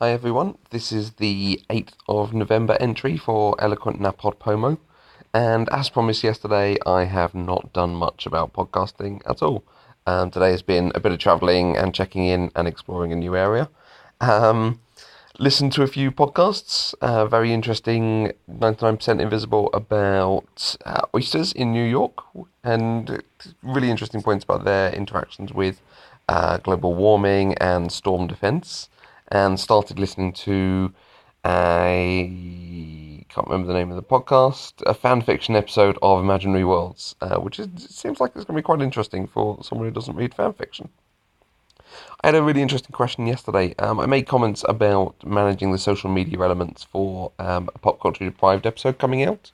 Hi everyone, this is the 8th of November entry for Eloquent NaPodPoMo, and as promised yesterday, I have not done much about podcasting at all. Today has been a bit of travelling and checking in and exploring a new area. Um, Listened to a few podcasts, very interesting, 99% Invisible about oysters in New York, and really interesting points about their interactions with global warming and storm defense. And started listening to I can't remember the name of the podcast, a fan fiction episode of Imaginary Worlds, which seems like it's going to be quite interesting for someone who doesn't read fan fiction. I had a really interesting question yesterday. I made comments about managing the social media elements for a Pop Culture Deprived episode coming out,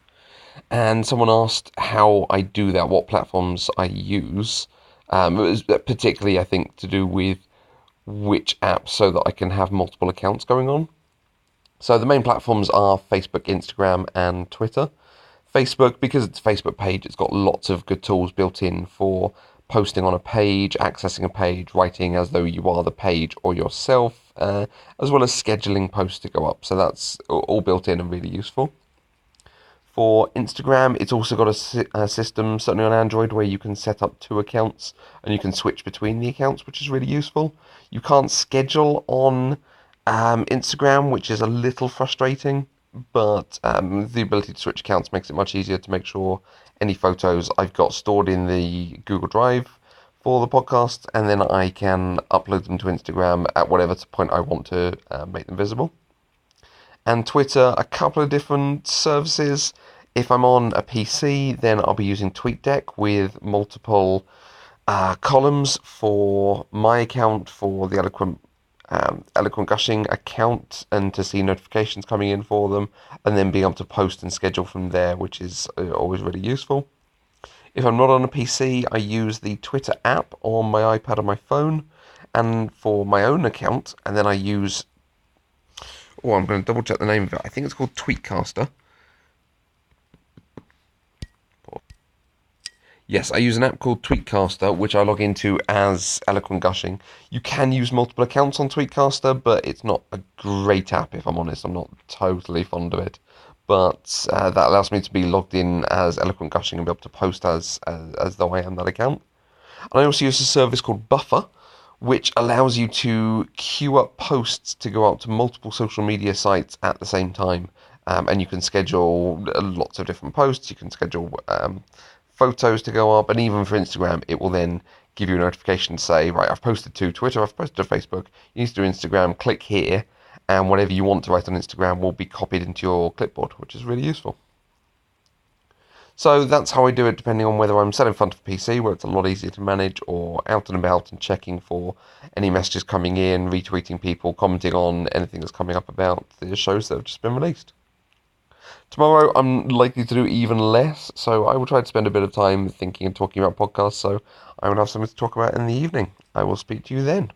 and someone asked how I do that, what platforms I use. It was particularly, I think, to do with which apps so that I can have multiple accounts going on. So the main platforms are Facebook, Instagram, and Twitter. Facebook, because it's a Facebook page, it's got lots of good tools built in for posting on a page, accessing a page, writing as though you are the page or yourself, as well as scheduling posts to go up. So that's all built in and really useful. For Instagram, it's also got a system, certainly on Android, where you can set up two accounts and you can switch between the accounts, which is really useful. You can't schedule on Instagram, which is a little frustrating, but the ability to switch accounts makes it much easier to make sure any photos I've got stored in the Google Drive for the podcast, and then I can upload them to Instagram at whatever point I want to make them visible. And Twitter, a couple of different services. If I'm on a PC, then I'll be using TweetDeck with multiple columns for my account, for the Eloquent Gushing account, and to see notifications coming in for them, and then being able to post and schedule from there, which is always really useful. If I'm not on a PC, I use the Twitter app on my iPad or my phone, and for my own account, and then I use... Oh, I'm going to double check the name of it. I think it's called Tweetcaster. Yes, I use an app called Tweetcaster, which I log into as Eloquent Gushing. You can use multiple accounts on Tweetcaster, but it's not a great app, if I'm honest. I'm not totally fond of it. But that allows me to be logged in as Eloquent Gushing and be able to post as though I am that account. And I also use a service called Buffer, which allows you to queue up posts to go out to multiple social media sites at the same time. And you can schedule lots of different posts. You can schedule photos to go up, and even for Instagram, it will then give you a notification to say, right, I've posted to Twitter, I've posted to Facebook, you need to do Instagram, click here, and whatever you want to write on Instagram will be copied into your clipboard, which is really useful. So that's how I do it, depending on whether I'm sat in front of a PC, where it's a lot easier to manage, or out and about and checking for any messages coming in, retweeting people, commenting on anything that's coming up about the shows that have just been released. Tomorrow I'm likely to do even less, so I will try to spend a bit of time thinking and talking about podcasts, so I will have something to talk about in the evening. I will speak to you then.